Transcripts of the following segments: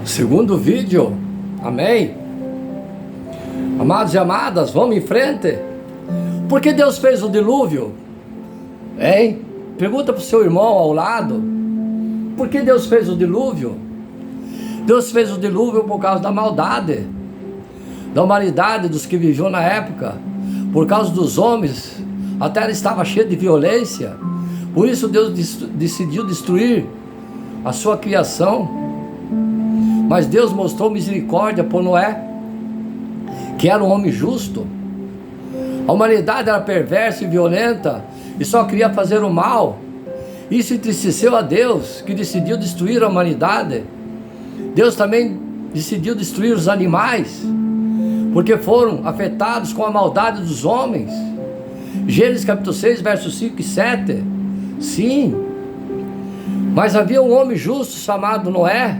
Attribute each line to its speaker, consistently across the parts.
Speaker 1: Segundo vídeo, amém? Amados e amadas, vamos em frente. Por que Deus fez o dilúvio? Hein? Pergunta para o seu irmão ao lado. Por que Deus fez o dilúvio? Deus fez o dilúvio por causa da maldade da humanidade, dos que viviam na época. Por causa dos homens, a terra estava cheia de violência. Por isso Deus decidiu destruir a sua criação. Mas Deus mostrou misericórdia por Noé, que era um homem justo. A humanidade era perversa e violenta e só queria fazer o mal. Isso entristeceu a Deus, que decidiu destruir a humanidade. Deus também decidiu destruir os animais, porque foram afetados com a maldade dos homens. Gênesis capítulo 6, versos 5 e 7. Sim, mas havia um homem justo chamado Noé.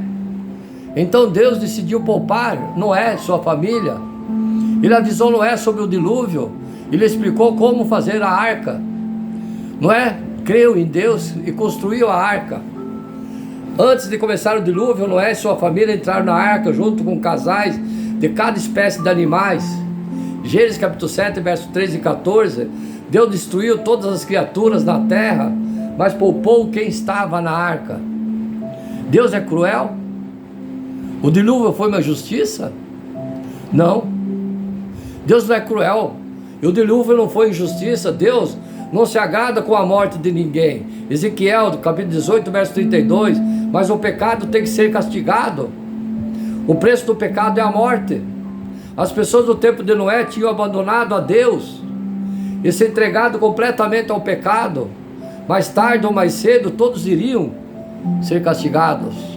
Speaker 1: Então Deus decidiu poupar Noé e sua família. Ele avisou Noé sobre o dilúvio. Ele explicou como fazer a arca. Noé creu em Deus e construiu a arca. Antes de começar o dilúvio, Noé e sua família entraram na arca junto com casais de cada espécie de animais. Gênesis capítulo 7, versos 13 e 14. Deus destruiu todas as criaturas na terra, mas poupou quem estava na arca. Deus é cruel? O dilúvio foi uma justiça? Não. Deus não é cruel. E o dilúvio não foi injustiça. Deus não se agrada com a morte de ninguém. Ezequiel, capítulo 18, verso 32. Mas o pecado tem que ser castigado. O preço do pecado é a morte. As pessoas do tempo de Noé tinham abandonado a Deus e se entregado completamente ao pecado. Mais tarde ou mais cedo, todos iriam ser castigados.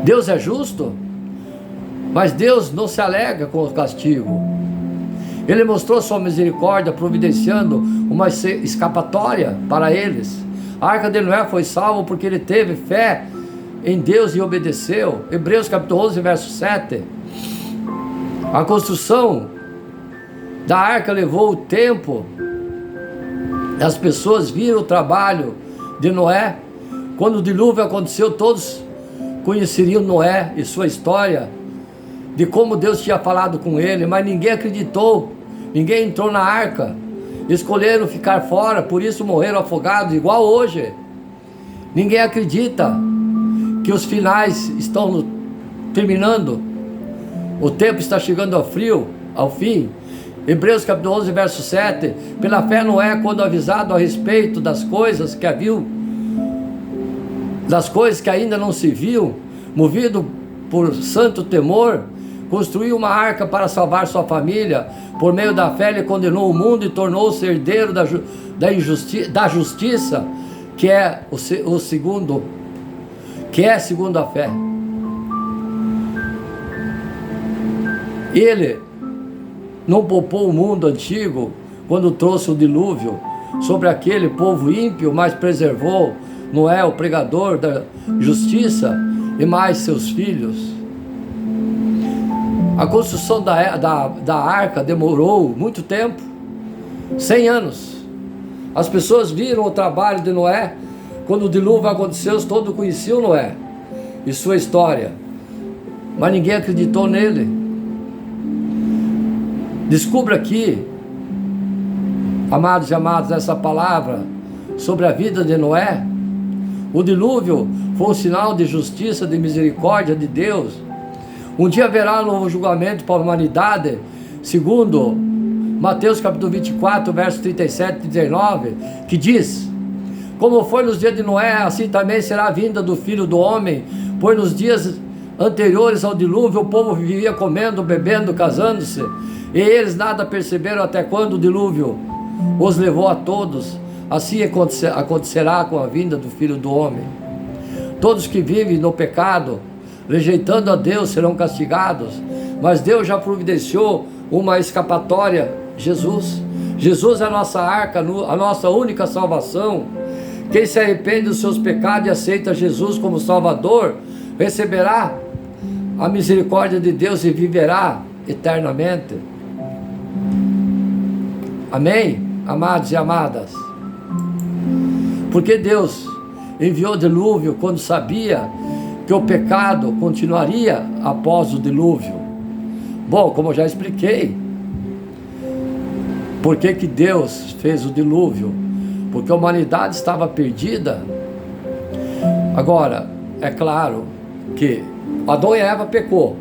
Speaker 1: Deus é justo, mas Deus não se alegra com o castigo. Ele mostrou sua misericórdia, providenciando uma escapatória para eles. A arca de Noé foi salva porque ele teve fé em Deus e obedeceu. Hebreus capítulo 11, verso 7. A construção da arca levou o tempo. As pessoas viram o trabalho de Noé. Quando o dilúvio aconteceu, todos conheceriam Noé e sua história, de como Deus tinha falado com ele, mas ninguém acreditou, ninguém entrou na arca, escolheram ficar fora, por isso morreram afogados, igual hoje. Ninguém acredita que os finais estão terminando, o tempo está chegando ao fim. Hebreus capítulo 11, verso 7. Pela fé Noé, quando avisado a respeito das coisas que havia, das coisas que ainda não se viu, movido por santo temor, construiu uma arca para salvar sua família. Por meio da fé ele condenou o mundo e tornou-se herdeiro da justiça, que é segundo a fé. Ele não poupou o mundo antigo quando trouxe o dilúvio sobre aquele povo ímpio, mas preservou Noé, o pregador da justiça, e mais seus filhos. A construção da arca demorou muito tempo, 100 anos. As pessoas viram o trabalho de Noé. Quando o dilúvio aconteceu, todos conheciam Noé e sua história, mas ninguém acreditou nele. Descubra aqui, amados e amadas, essa palavra sobre a vida de Noé. O dilúvio foi um sinal de justiça, de misericórdia de Deus. Um dia haverá um novo julgamento para a humanidade, segundo Mateus capítulo 24, versos 37 e 19, que diz: como foi nos dias de Noé, assim também será a vinda do Filho do Homem. Pois nos dias anteriores ao dilúvio, o povo vivia comendo, bebendo, casando-se, e eles nada perceberam até quando o dilúvio os levou a todos. Assim acontecerá com a vinda do Filho do Homem. Todos que vivem no pecado, rejeitando a Deus, serão castigados, mas Deus já providenciou uma escapatória. Jesus é a nossa arca, a nossa única salvação. Quem se arrepende dos seus pecados e aceita Jesus como Salvador, receberá a misericórdia de Deus e viverá eternamente. Amém, amados e amadas? Porque Deus enviou o dilúvio quando sabia que o pecado continuaria após o dilúvio? Bom, como eu já expliquei, por que que Deus fez o dilúvio? Porque a humanidade estava perdida. Agora, é claro que Adão e Eva pecou.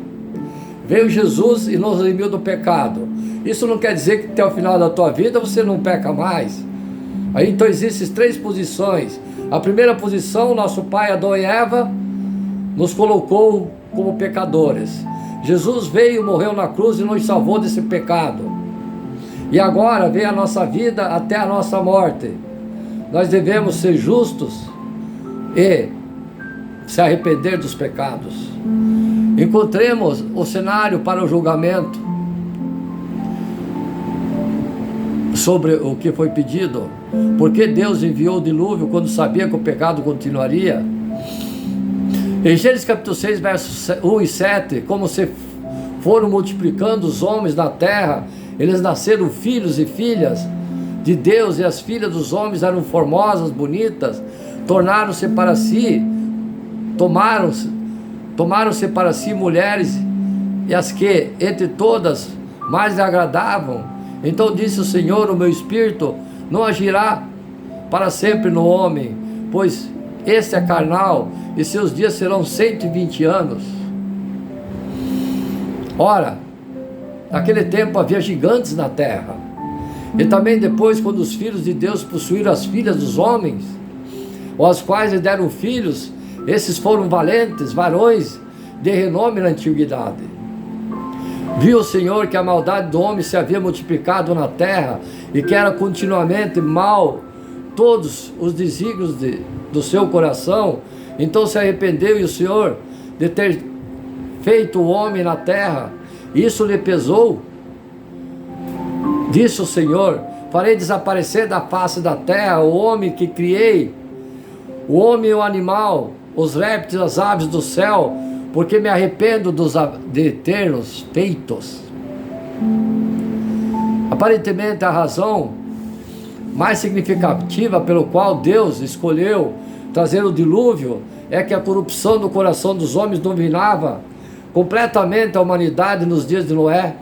Speaker 1: Veio Jesus e nos redimiu do pecado. Isso não quer dizer que até o final da tua vida você não peca mais. Aí então existem 3 posições. A primeira posição, nosso pai Adão e Eva nos colocou como pecadores. Jesus veio, morreu na cruz e nos salvou desse pecado. E agora vem a nossa vida até a nossa morte. Nós devemos ser justos e se arrepender dos pecados. Encontremos o cenário para o julgamento sobre o que foi pedido. Por que Deus enviou o dilúvio quando sabia que o pecado continuaria? Em Gênesis capítulo 6, versos 1 e 7, como se foram multiplicando os homens na terra, eles nasceram filhos e filhas de Deus, e as filhas dos homens eram formosas, bonitas, tomaram-se para si mulheres, e as que entre todas mais lhe agradavam. Então disse o Senhor: o meu espírito não agirá para sempre no homem, pois este é carnal, e seus dias serão 120 anos. Ora, naquele tempo havia gigantes na terra, e também depois, quando os filhos de Deus possuíram as filhas dos homens, ou as quais lhe deram filhos, esses foram valentes, varões de renome na antiguidade. Viu o Senhor que a maldade do homem se havia multiplicado na terra, e que era continuamente mal todos os desígnios do seu coração. Então se arrependeu, e o Senhor, de ter feito o homem na terra, isso lhe pesou. Disse o Senhor: farei desaparecer da face da terra o homem que criei, o homem e o animal, os répteis, as aves do céu, porque me arrependo de ter-nos feitos. Aparentemente a razão mais significativa pelo qual Deus escolheu trazer o dilúvio é que a corrupção do coração dos homens dominava completamente a humanidade nos dias de Noé.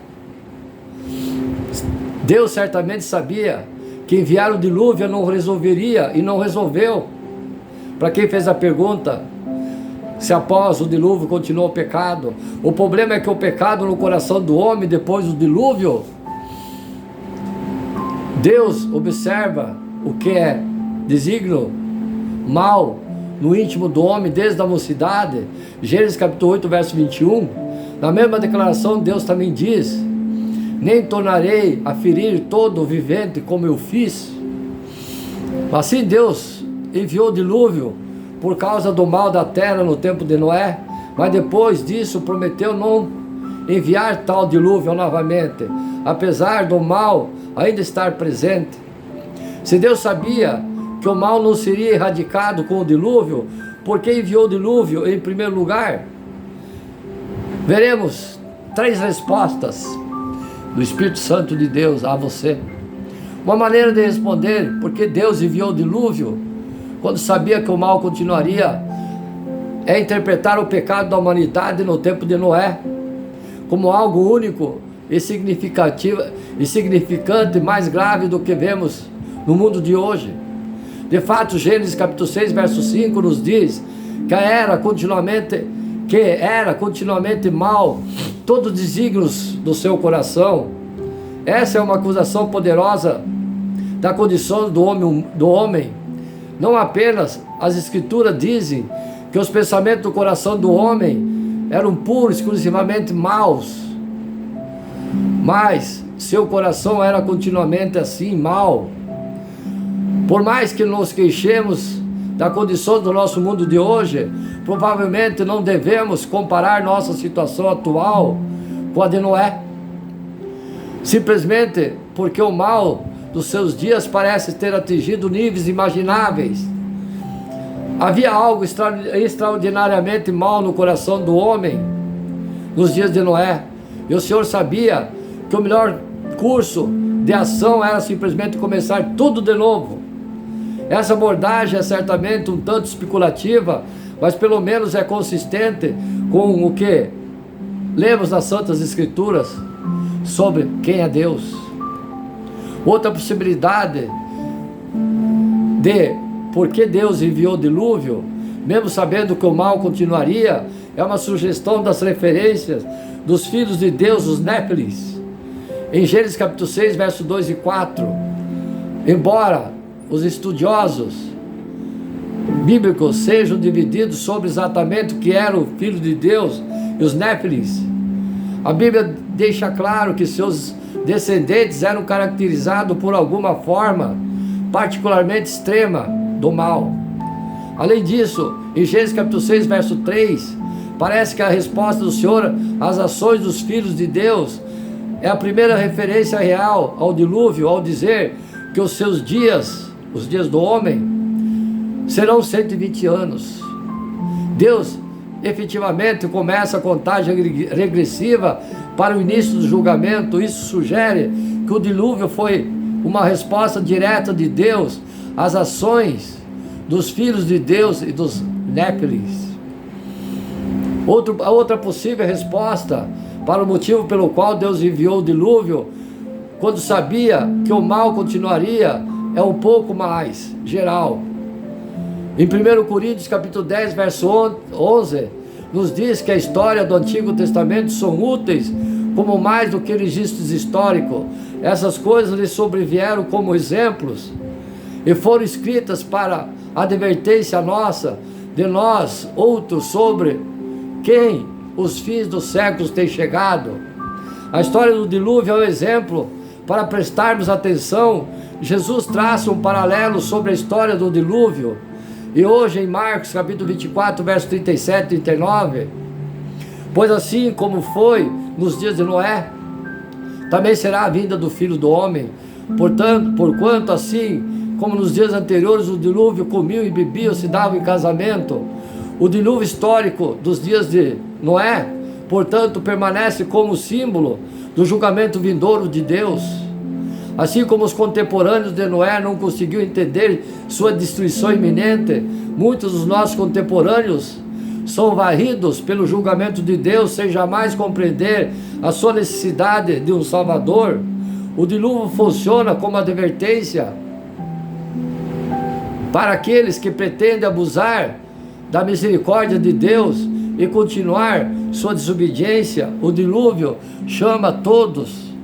Speaker 1: Deus certamente sabia que enviar o dilúvio não resolveria, e não resolveu. Para quem fez a pergunta se após o dilúvio continuou o pecado, o problema é que o pecado no coração do homem depois do dilúvio, Deus observa o que é desígnio mal no íntimo do homem desde a mocidade. Gênesis capítulo 8, verso 21. Na mesma declaração, Deus também diz: nem tornarei a ferir todo o vivente como eu fiz. Assim Deus enviou o dilúvio por causa do mal da terra no tempo de Noé, mas depois disso prometeu não enviar tal dilúvio novamente, apesar do mal ainda estar presente. Se Deus sabia que o mal não seria erradicado com o dilúvio, por que enviou o dilúvio em primeiro lugar? Veremos 3 respostas do Espírito Santo de Deus a você. Uma maneira de responder por que Deus enviou o dilúvio quando sabia que o mal continuaria é interpretar o pecado da humanidade no tempo de Noé como algo único e significante, mais grave do que vemos no mundo de hoje. De fato, Gênesis capítulo 6, verso 5 nos diz que era continuamente mal todos os desígnios do seu coração. Essa é uma acusação poderosa da condição do homem. Não apenas as escrituras dizem que os pensamentos do coração do homem eram puros, exclusivamente maus, mas seu coração era continuamente assim, mal. Por mais que nos queixemos da condição do nosso mundo de hoje, provavelmente não devemos comparar nossa situação atual com a de Noé, simplesmente porque o mal dos seus dias parece ter atingido níveis imagináveis. Havia algo extraordinariamente mal no coração do homem nos dias de Noé, e o Senhor sabia que o melhor curso de ação era simplesmente começar tudo de novo. Essa abordagem é certamente um tanto especulativa, mas pelo menos é consistente com o que lemos nas Santas Escrituras sobre quem é Deus. Outra possibilidade de por que Deus enviou o dilúvio, mesmo sabendo que o mal continuaria, é uma sugestão das referências dos filhos de Deus, os Néfilis, em Gênesis capítulo 6, verso 2 e 4. Embora os estudiosos bíblicos sejam divididos sobre exatamente o que era o filho de Deus e os Néfilis, a Bíblia deixa claro que seus descendentes eram caracterizados por alguma forma particularmente extrema do mal. Além disso, em Gênesis capítulo 6, verso 3, parece que a resposta do Senhor às ações dos filhos de Deus é a primeira referência real ao dilúvio, ao dizer que os seus dias, os dias do homem, serão 120 anos. Deus efetivamente começa a contagem regressiva para o início do julgamento. Isso sugere que o dilúvio foi uma resposta direta de Deus às ações dos filhos de Deus e dos Néfilis. A outra possível resposta para o motivo pelo qual Deus enviou o dilúvio, quando sabia que o mal continuaria, é um pouco mais geral. Em 1 Coríntios capítulo 10, verso 11, nos diz que a história do Antigo Testamento são úteis como mais do que registros históricos. Essas coisas lhe sobrevieram como exemplos e foram escritas para advertência nossa, de nós outros, sobre quem os fins dos séculos têm chegado. A história do dilúvio é um exemplo para prestarmos atenção. Jesus traça um paralelo sobre a história do dilúvio. E hoje em Marcos capítulo 24, verso 37 e 39, pois assim como foi nos dias de Noé, também será a vinda do Filho do Homem. Porquanto assim como nos dias anteriores o dilúvio comiam e bebiam, se davam em casamento, o dilúvio histórico dos dias de Noé, portanto, permanece como símbolo do julgamento vindouro de Deus. Assim como os contemporâneos de Noé não conseguiram entender sua destruição iminente, muitos dos nossos contemporâneos são varridos pelo julgamento de Deus sem jamais compreender a sua necessidade de um Salvador. O dilúvio funciona como advertência para aqueles que pretendem abusar da misericórdia de Deus e continuar sua desobediência. O dilúvio chama todos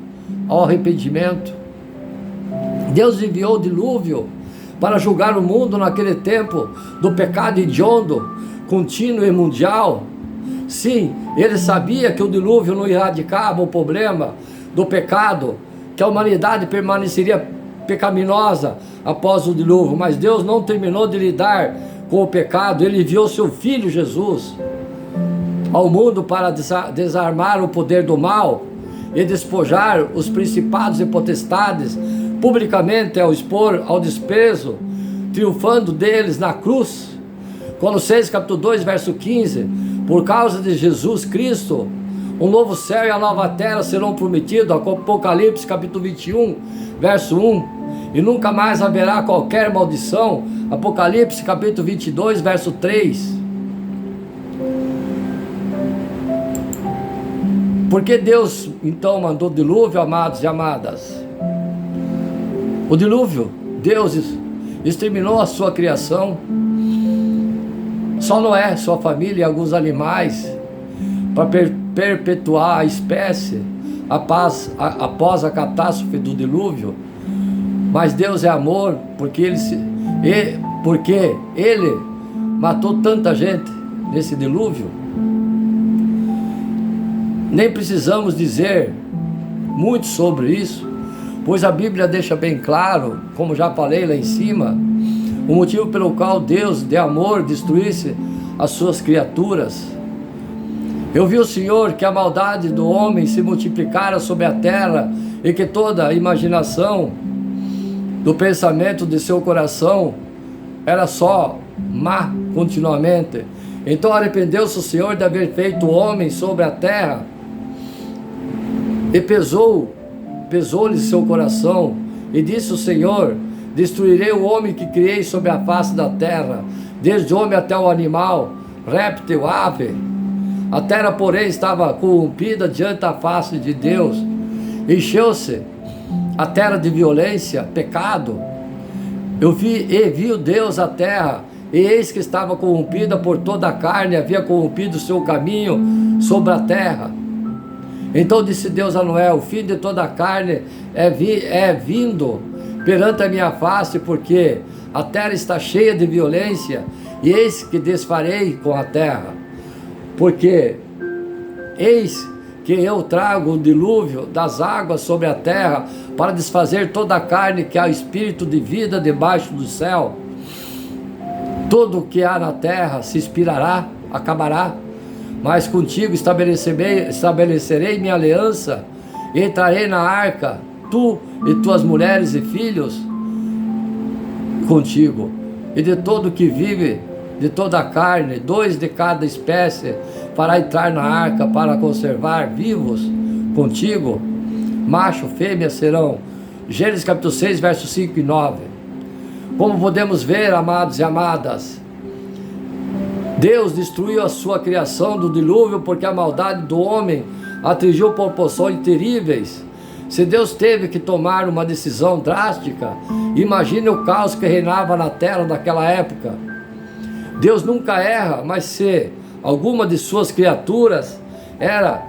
Speaker 1: ao arrependimento. Deus enviou o dilúvio para julgar o mundo naquele tempo do pecado hediondo, contínuo e mundial. Sim, ele sabia que o dilúvio não erradicava o problema do pecado, que a humanidade permaneceria pecaminosa após o dilúvio, mas Deus não terminou de lidar com o pecado. Ele enviou seu Filho Jesus ao mundo para desarmar o poder do mal e despojar os principados e potestades publicamente, ao expor ao desprezo, triunfando deles na cruz. Colossenses capítulo 2, verso 15, por causa de Jesus Cristo, um novo céu e a nova terra serão prometidos. Apocalipse capítulo 21, verso 1, e nunca mais haverá qualquer maldição. Apocalipse capítulo 22, verso 3. Por que Deus então mandou dilúvio, amados e amadas? O dilúvio, Deus exterminou a sua criação, só Noé, sua família e alguns animais, para perpetuar a espécie após a catástrofe do dilúvio. Mas Deus é amor, porque Ele matou tanta gente nesse dilúvio. Nem precisamos dizer muito sobre isso, pois a Bíblia deixa bem claro, como já falei lá em cima, o motivo pelo qual Deus de amor destruísse as suas criaturas. Eu vi o Senhor que a maldade do homem se multiplicara sobre a terra e que toda a imaginação do pensamento de seu coração era só má continuamente. Então arrependeu-se o Senhor de haver feito o homem sobre a terra e pesou-lhe seu coração, e disse o Senhor: destruirei o homem que criei sobre a face da terra, desde o homem até o animal, réptil, ave. A terra, porém, estava corrompida diante da face de Deus. Encheu-se a terra de violência, pecado. Viu Deus a terra, e eis que estava corrompida por toda a carne, havia corrompido o seu caminho sobre a terra. Então disse Deus a Noé: o fim de toda a carne é vindo perante a minha face, porque a terra está cheia de violência, e eis que desfarei com a terra. Porque eis que eu trago o dilúvio das águas sobre a terra, para desfazer toda a carne que há espírito de vida debaixo do céu. Tudo o que há na terra se expirará, acabará. Mas contigo estabelecerei minha aliança, e entrarei na arca, tu e tuas mulheres e filhos contigo. E de todo que vive, de toda a carne, 2 de cada espécie, para entrar na arca, para conservar vivos contigo. Macho, fêmea serão. Gênesis capítulo 6, versos 5 e 9. Como podemos ver, amados e amadas, Deus destruiu a sua criação do dilúvio, porque a maldade do homem atingiu proporções terríveis. Se Deus teve que tomar uma decisão drástica, imagine o caos que reinava na terra naquela época. Deus nunca erra, mas se alguma de suas criaturas erra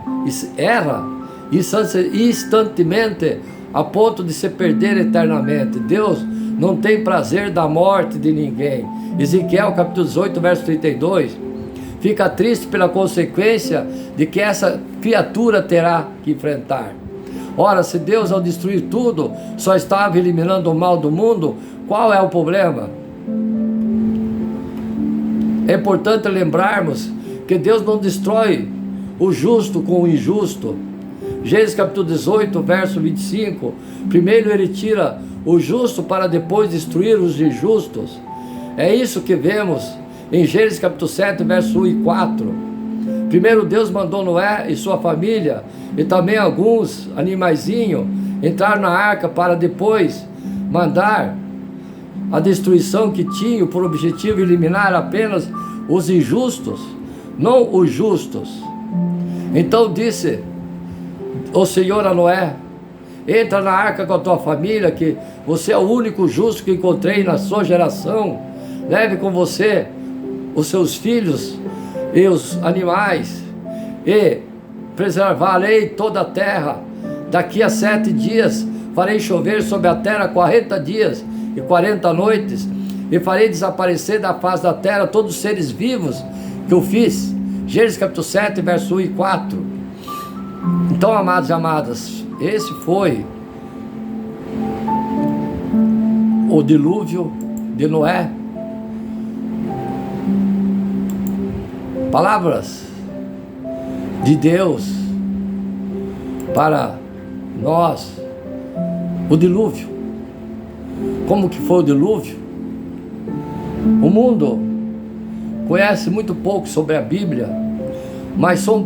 Speaker 1: instantaneamente, a ponto de se perder eternamente. Deus não tem prazer da morte de ninguém. Ezequiel capítulo 18, verso 32. Fica triste pela consequência de que essa criatura terá que enfrentar. Ora, se Deus, ao destruir tudo, só estava eliminando o mal do mundo, qual é o problema? É importante lembrarmos que Deus não destrói o justo com o injusto. Gênesis capítulo 18, verso 25. Primeiro ele tira o justo para depois destruir os injustos. É isso que vemos em Gênesis capítulo 7, verso 1 e 4. Primeiro Deus mandou Noé e sua família, e também alguns animaizinhos, entrar na arca, para depois mandar a destruição que tinha por objetivo eliminar apenas os injustos, não os justos. Então disse o Senhor a Noé: entra na arca com a tua família, que você é o único justo que encontrei na sua geração. Leve com você os seus filhos e os animais, e preservarei toda a terra. Daqui a 7 dias farei chover sobre a terra 40 dias e 40 noites, e farei desaparecer da face da terra todos os seres vivos que eu fiz. Gênesis capítulo 7, verso 1 e 4. Então, amados e amadas, esse foi o dilúvio de Noé. Palavras de Deus para nós. O dilúvio. Como que foi o dilúvio? O mundo conhece muito pouco sobre a Bíblia, mas são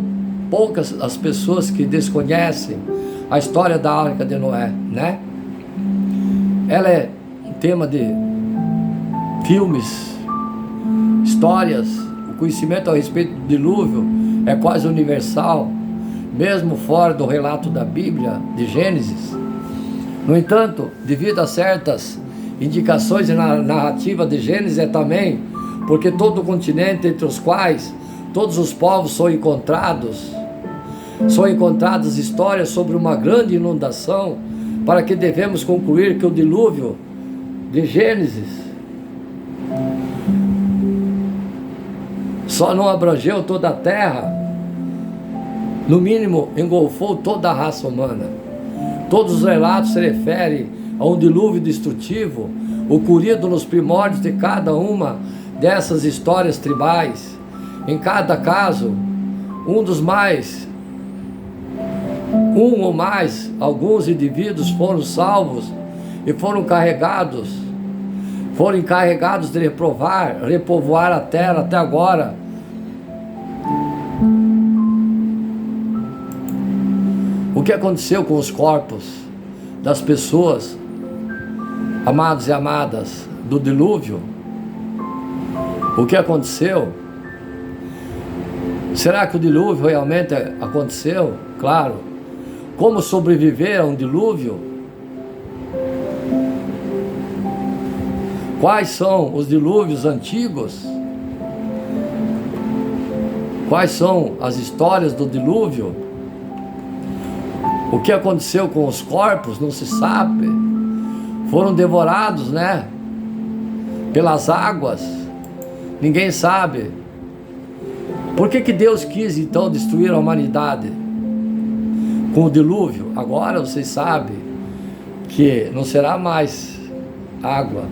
Speaker 1: poucas as pessoas que desconhecem a história da Arca de Noé, né? Ela é um tema de filmes, histórias. O conhecimento a respeito do dilúvio é quase universal, mesmo fora do relato da Bíblia, de Gênesis. No entanto, devido a certas indicações na narrativa de Gênesis, é também porque todo o continente, entre os quais todos os povos são encontradas histórias sobre uma grande inundação, para que devemos concluir que o dilúvio de Gênesis só não abrangeu toda a terra, no mínimo engolfou toda a raça humana. Todos os relatos se referem a um dilúvio destrutivo, ocorrido nos primórdios de cada uma dessas histórias tribais. Em cada caso, um ou mais, alguns indivíduos foram salvos e foram encarregados de repovoar a terra até agora. O que aconteceu com os corpos das pessoas, amados e amadas, do dilúvio? O que aconteceu? Será que o dilúvio realmente aconteceu? Claro. Como sobreviver a um dilúvio? Quais são os dilúvios antigos? Quais são as histórias do dilúvio? O que aconteceu com os corpos não se sabe. Foram devorados, né? Pelas águas. Ninguém sabe. Por que Deus quis então destruir a humanidade com o dilúvio? Agora vocês sabem que não será mais água.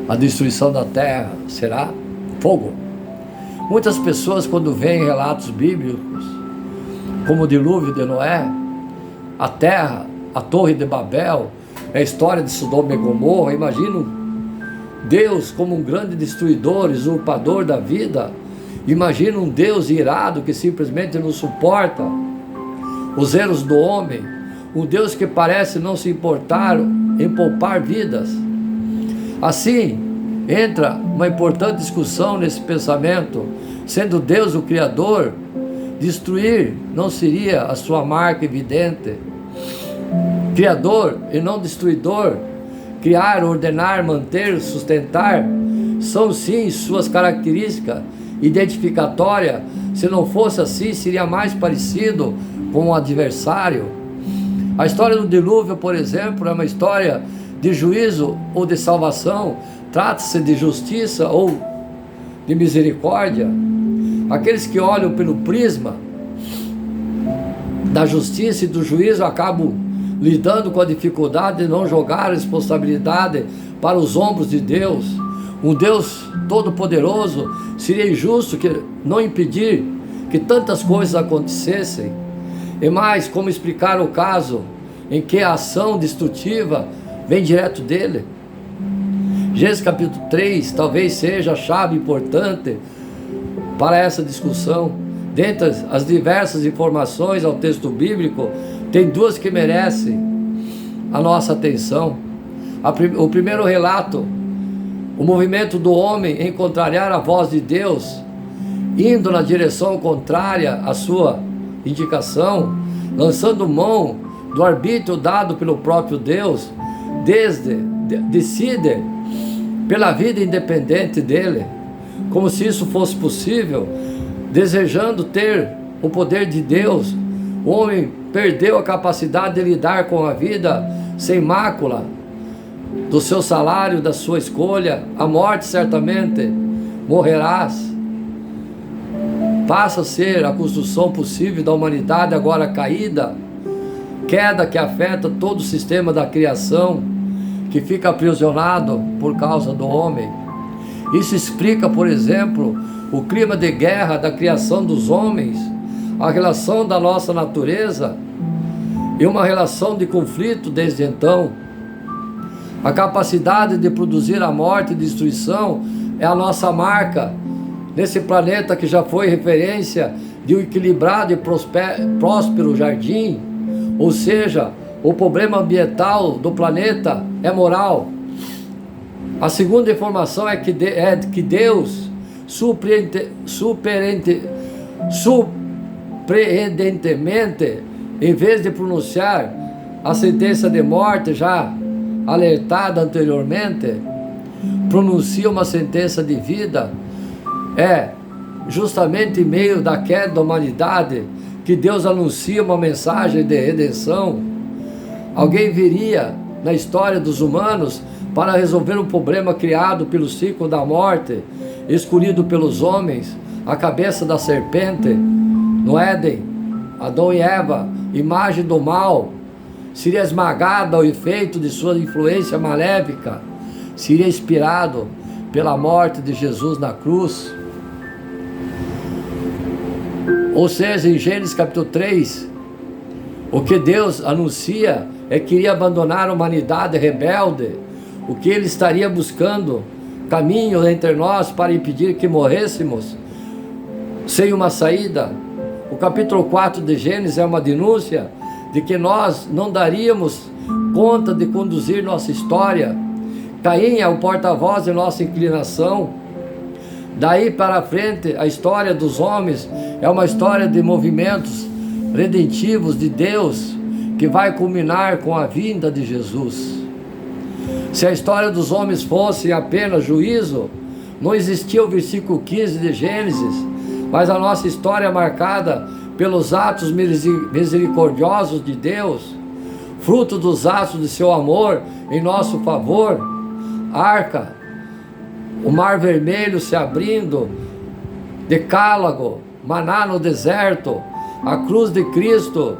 Speaker 1: A destruição da terra será fogo. Muitas pessoas, quando veem relatos bíblicos, como o dilúvio de Noé, a terra, a torre de Babel, a história de Sodoma e Gomorra, imaginam Deus como um grande destruidor, usurpador da vida. Imagina um Deus irado que simplesmente não suporta os erros do homem. Um Deus que parece não se importar em poupar vidas. Assim, entra uma importante discussão nesse pensamento. Sendo Deus o Criador, destruir não seria a sua marca evidente. Criador e não destruidor, criar, ordenar, manter, sustentar, são sim suas características identificatórias. Se não fosse assim, seria mais parecido com o adversário. A história do dilúvio, por exemplo, é uma história de juízo ou de salvação. Trata-se de justiça ou de misericórdia. Aqueles que olham pelo prisma da justiça e do juízo acabam lidando com a dificuldade de não jogar a responsabilidade para os ombros de Deus. Um Deus todo-poderoso seria injusto que não impedir que tantas coisas acontecessem. E mais, como explicar o caso em que a ação destrutiva vem direto dele? Gênesis capítulo 3 talvez seja a chave importante para essa discussão. Dentre as diversas informações ao texto bíblico, tem duas que merecem a nossa atenção. O primeiro relato, o movimento do homem em contrariar a voz de Deus, indo na direção contrária à sua indicação, lançando mão do arbítrio dado pelo próprio Deus, decide pela vida independente dele, como se isso fosse possível, desejando ter o poder de Deus. O homem perdeu a capacidade de lidar com a vida sem mácula do seu salário, da sua escolha. A morte certamente morrerás. Passa a ser a construção possível da humanidade agora caída, queda que afeta todo o sistema da criação, que fica aprisionado por causa do homem. Isso explica, por exemplo, o clima de guerra da criação dos homens, a relação da nossa natureza e uma relação de conflito desde então. A capacidade de produzir a morte e destruição é a nossa marca nesse planeta que já foi referência de um equilibrado e próspero jardim. Ou seja, o problema ambiental do planeta é moral. A segunda informação é que Deus surpreendentemente, em vez de pronunciar a sentença de morte já alertada anteriormente, pronuncia uma sentença de vida. É justamente em meio da queda da humanidade que Deus anuncia uma mensagem de redenção. Alguém viria na história dos humanos para resolver um problema criado pelo ciclo da morte, escolhido pelos homens, a cabeça da serpente no Éden. Adão e Eva, imagem do mal, seria esmagada ao efeito de sua influência maléfica, seria inspirado pela morte de Jesus na cruz. Ou seja, em Gênesis capítulo 3, o que Deus anuncia é que iria abandonar a humanidade rebelde, o que Ele estaria buscando caminho entre nós para impedir que morrêssemos sem uma saída. O capítulo 4 de Gênesis é uma denúncia de que nós não daríamos conta de conduzir nossa história. Caim é o porta-voz de nossa inclinação. Daí para frente, a história dos homens é uma história de movimentos redentivos de Deus, que vai culminar com a vinda de Jesus. Se a história dos homens fosse apenas juízo, não existia o versículo 15 de Gênesis, mas a nossa história é marcada pelos atos misericordiosos de Deus, fruto dos atos de seu amor em nosso favor. Arca, o mar vermelho se abrindo, decálogo, maná no deserto, a cruz de Cristo,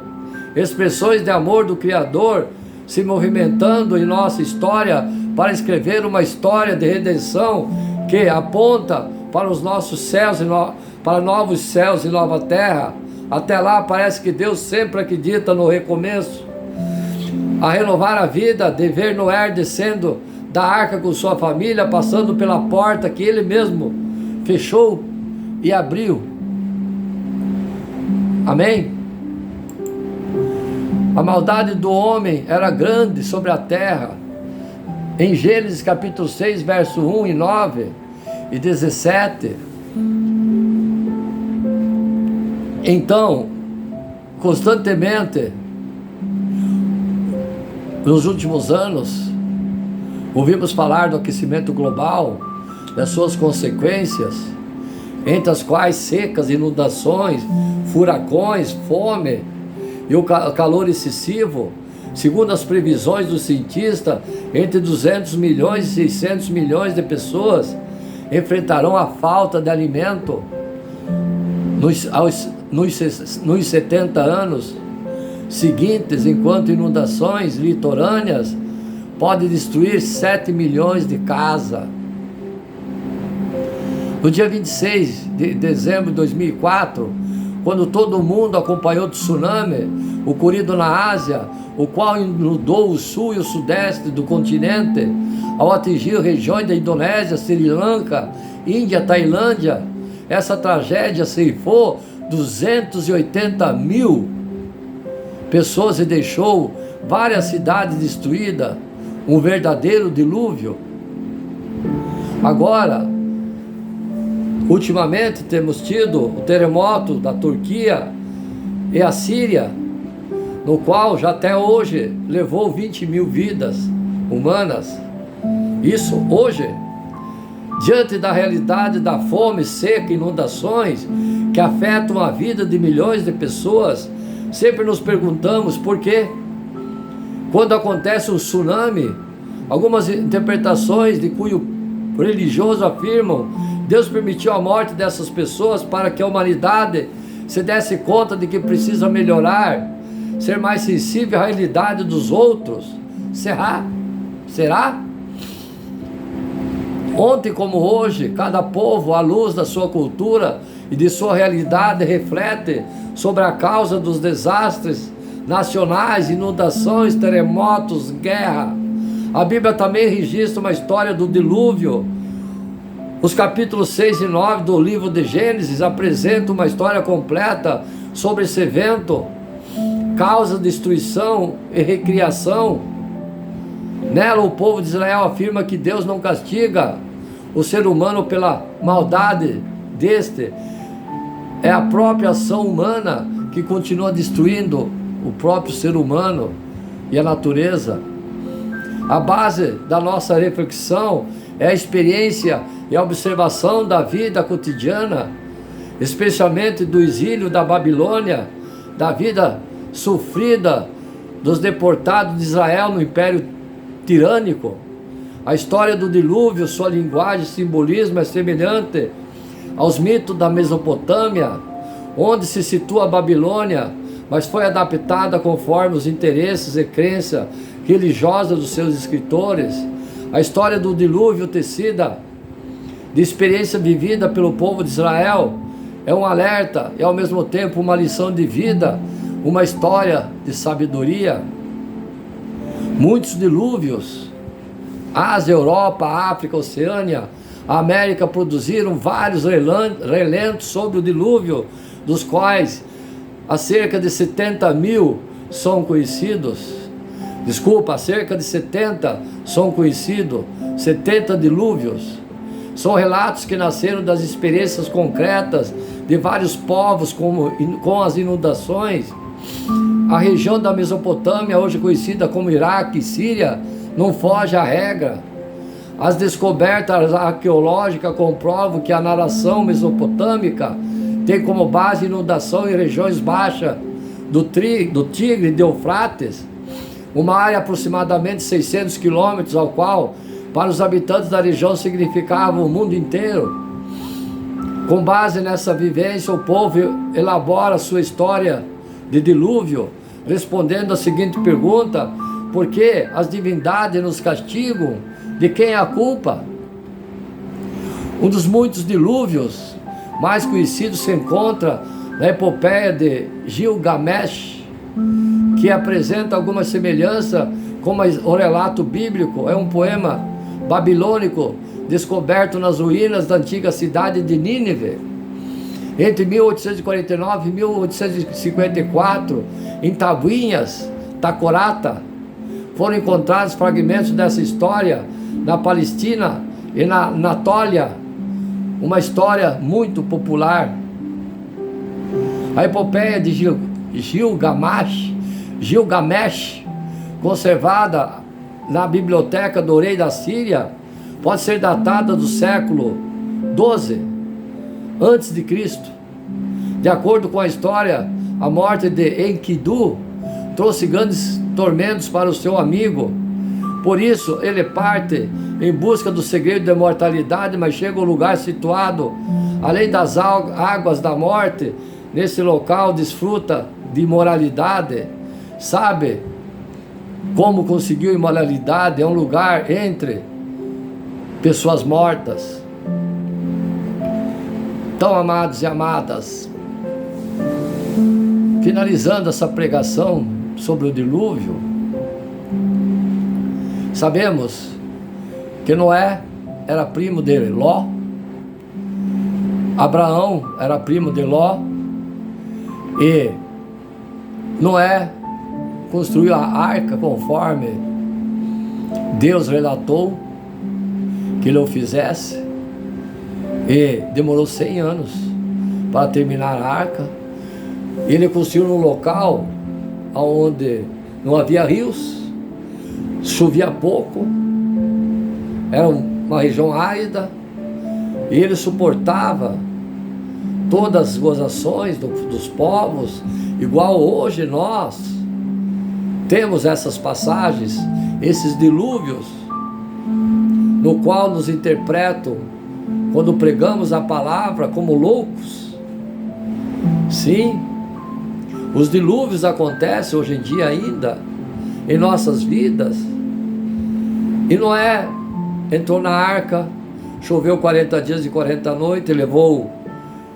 Speaker 1: expressões de amor do Criador se movimentando em nossa história para escrever uma história de redenção que aponta para os nossos céus para novos céus e nova terra. Até lá parece que Deus sempre acredita no recomeço. A renovar a vida, de ver Noé descendo da arca com sua família, passando pela porta que ele mesmo fechou e abriu. Amém? A maldade do homem era grande sobre a terra. Em Gênesis capítulo 6, verso 1 e 9 e 17. Então, constantemente, nos últimos anos, ouvimos falar do aquecimento global, das suas consequências, entre as quais secas, inundações, furacões, fome e o calor excessivo. Segundo as previsões dos cientistas, entre 200 milhões e 600 milhões de pessoas enfrentarão a falta de alimento nos 70 anos seguintes, enquanto inundações litorâneas podem destruir 7 milhões de casas. No dia 26 de dezembro de 2004, quando todo mundo acompanhou o tsunami ocorrido na Ásia, o qual inundou o sul e o sudeste do continente, ao atingir regiões da Indonésia, Sri Lanka, Índia, Tailândia, essa tragédia ceifou 280 mil pessoas e deixou várias cidades destruídas, um verdadeiro dilúvio. Agora, ultimamente temos tido o terremoto da Turquia e a Síria, no qual já até hoje levou 20 mil vidas humanas. Isso hoje, diante da realidade da fome, seca, inundações que afetam a vida de milhões de pessoas, sempre nos perguntamos por quê. Quando acontece um tsunami, algumas interpretações de cunho religioso afirmam: Deus permitiu a morte dessas pessoas para que a humanidade se desse conta de que precisa melhorar, ser mais sensível à realidade dos outros. Será? Ontem como hoje, cada povo, à luz da sua cultura e de sua realidade, reflete sobre a causa dos desastres nacionais, inundações, terremotos, guerra. A Bíblia também registra uma história do dilúvio. Os capítulos 6 e 9 do livro de Gênesis apresentam uma história completa sobre esse evento, causa, destruição e recriação. Nela, o povo de Israel afirma que Deus não castiga o ser humano pela maldade deste. É a própria ação humana que continua destruindo o próprio ser humano e a natureza. A base da nossa reflexão é a experiência e a observação da vida cotidiana, especialmente do exílio da Babilônia, da vida sofrida dos deportados de Israel no Império Tirânico. A história do dilúvio, sua linguagem e simbolismo é semelhante aos mitos da Mesopotâmia, onde se situa a Babilônia, mas foi adaptada conforme os interesses e crenças religiosas dos seus escritores. A história do dilúvio, tecida de experiência vivida pelo povo de Israel, é um alerta e ao mesmo tempo uma lição de vida, uma história de sabedoria. Muitos dilúvios, Ásia, Europa, África, Oceânia, a América, produziram vários relentos sobre o dilúvio, dos quais há cerca de 70 mil são conhecidos. Cerca de 70 são conhecidos, 70 dilúvios. São relatos que nasceram das experiências concretas de vários povos com as inundações. A região da Mesopotâmia, hoje conhecida como Iraque e Síria, não foge à regra. As descobertas arqueológicas comprovam que a narração mesopotâmica tem como base inundação em regiões baixas do Tigre e de Eufrates, uma área aproximadamente 600 quilômetros, ao qual, para os habitantes da região, significava o mundo inteiro. Com base nessa vivência, o povo elabora sua história de dilúvio, respondendo a seguinte pergunta: por que as divindades nos castigam? De quem é a culpa? Um dos muitos dilúvios mais conhecidos se encontra na epopeia de Gilgamesh, que apresenta alguma semelhança com o relato bíblico. É um poema babilônico descoberto nas ruínas da antiga cidade de Nínive. Entre 1849 e 1854, em tabuinhas, Tacorata, foram encontrados fragmentos dessa história na Palestina e na Anatólia, uma história muito popular. A epopeia de Gilgamesh, conservada na biblioteca do rei da Síria, pode ser datada do século XII antes de Cristo. De acordo com a história, a morte de Enkidu trouxe grandes tormentos para o seu amigo. Por isso, ele parte em busca do segredo da imortalidade, mas chega a um lugar situado além das águas da morte. Nesse local, desfruta de imoralidade. Sabe como conseguiu imoralidade? É um lugar entre pessoas mortas. Então, amados e amadas, finalizando essa pregação sobre o dilúvio, sabemos que Noé era primo de Ló, Abraão era primo de Ló, e Noé construiu a arca conforme Deus relatou que ele o fizesse, e demorou 100 anos para terminar a arca. Ele construiu num local onde não havia rios, chovia pouco, era uma região árida, e ele suportava todas as gozações dos povos, igual hoje nós temos essas passagens, esses dilúvios, no qual nos interpretam, quando pregamos a palavra, como loucos. Sim, os dilúvios acontecem hoje em dia ainda, em nossas vidas. E Noé entrou na arca, choveu 40 dias e 40 noites, levou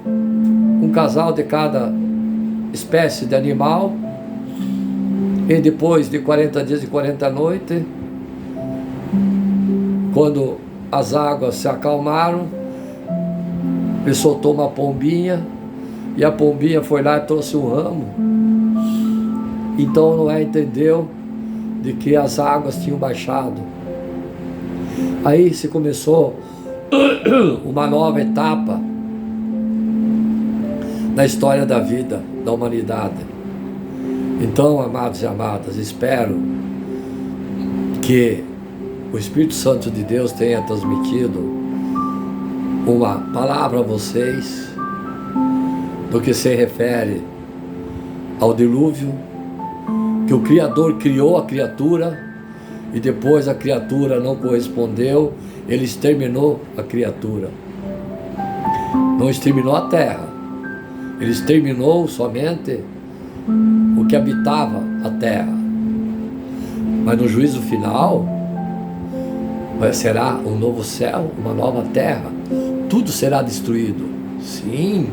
Speaker 1: um casal de cada espécie de animal, e depois de 40 dias e 40 noites, quando as águas se acalmaram, ele soltou uma pombinha, e a pombinha foi lá e trouxe um ramo. Então Noé entendeu de que as águas tinham baixado. Aí se começou uma nova etapa na história da vida, da humanidade. Então, amados e amadas, espero que o Espírito Santo de Deus tenha transmitido uma palavra a vocês do que se refere ao dilúvio, que o Criador criou a criatura e depois a criatura não correspondeu, ele exterminou a criatura. Não exterminou a terra, ele exterminou somente o que habitava a terra. Mas no juízo final será um novo céu, uma nova terra, tudo será destruído. Sim,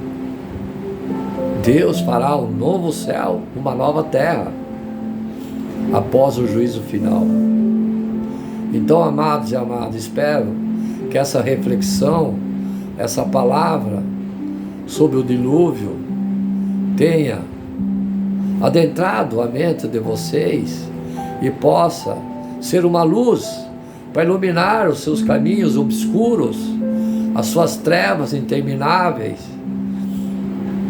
Speaker 1: Deus fará um novo céu, uma nova terra, após o juízo final. Então, amados e amadas, espero que essa reflexão, essa palavra sobre o dilúvio tenha adentrado a mente de vocês e possa ser uma luz para iluminar os seus caminhos obscuros, as suas trevas intermináveis,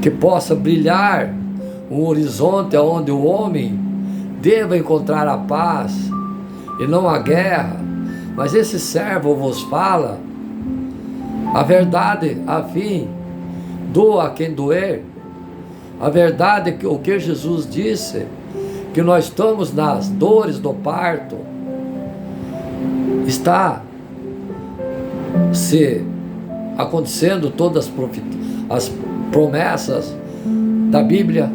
Speaker 1: que possa brilhar um horizonte onde o homem deva encontrar a paz e não a guerra. Mas esse servo vos fala a verdade, a fim, doa a quem doer. A verdade é que o que Jesus disse, que nós estamos nas dores do parto, está se acontecendo todas as promessas da Bíblia,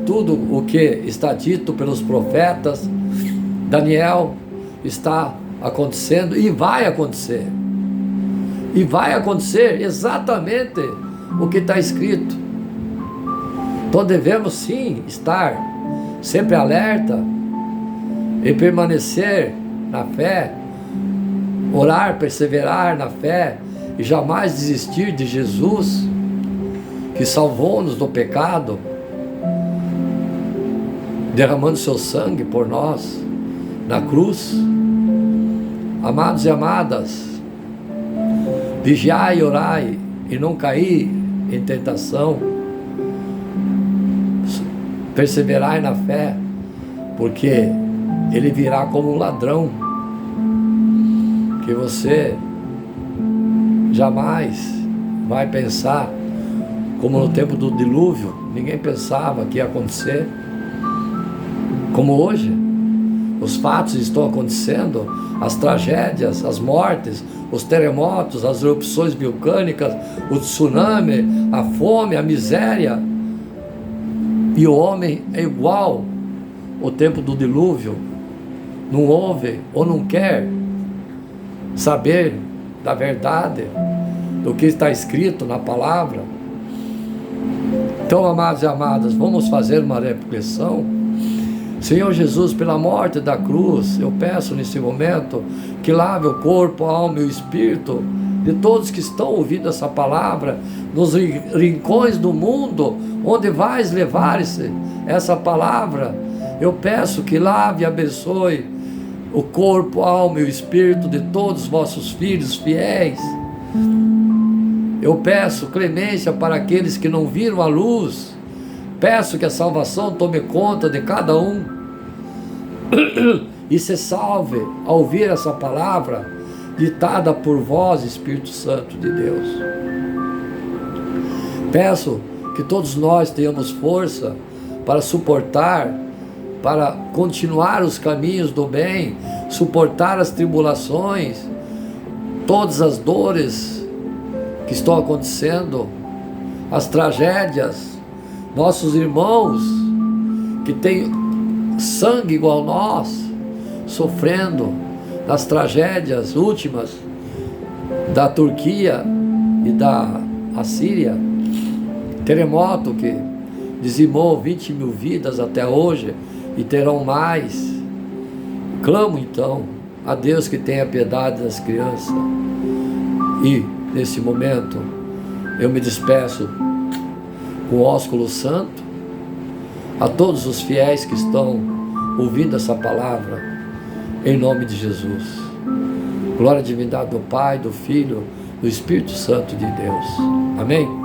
Speaker 1: tudo o que está dito pelos profetas, Daniel, está acontecendo e vai acontecer. E vai acontecer exatamente o que está escrito. Então devemos sim estar sempre alerta e permanecer na fé, orar, perseverar na fé e jamais desistir de Jesus, que salvou-nos do pecado, derramando seu sangue por nós na cruz. Amados e amadas, vigiai e orai e não cair em tentação. Perseverai na fé, porque ele virá como um ladrão, que você jamais vai pensar como no tempo do dilúvio. Ninguém pensava que ia acontecer como hoje. Os fatos estão acontecendo, as tragédias, as mortes, os terremotos, as erupções vulcânicas, o tsunami, a fome, a miséria. E o homem é igual ao tempo do dilúvio. Não ouve ou não quer saber da verdade, do que está escrito na palavra. Então, amados e amadas, vamos fazer uma reflexão. Senhor Jesus, pela morte da cruz, eu peço nesse momento que lave o corpo, a alma e o espírito de todos que estão ouvindo essa palavra, nos rincões do mundo, onde vais levar essa palavra. Eu peço que lave e abençoe o corpo, a alma e o espírito de todos os vossos filhos fiéis. Eu peço clemência para aqueles que não viram a luz. Peço que a salvação tome conta de cada um e se salve ao ouvir essa palavra ditada por vós, Espírito Santo de Deus. Peço que todos nós tenhamos força para suportar, para continuar os caminhos do bem, suportar as tribulações, todas as dores que estão acontecendo, as tragédias. Nossos irmãos que têm sangue igual nós, sofrendo nas tragédias últimas da Turquia e da Assíria, terremoto que dizimou 20 mil vidas até hoje e terão mais. Clamo então a Deus que tenha piedade das crianças. E nesse momento eu me despeço com o ósculo santo a todos os fiéis que estão ouvindo essa palavra, em nome de Jesus. Glória à divindade do Pai, do Filho, do Espírito Santo de Deus. Amém?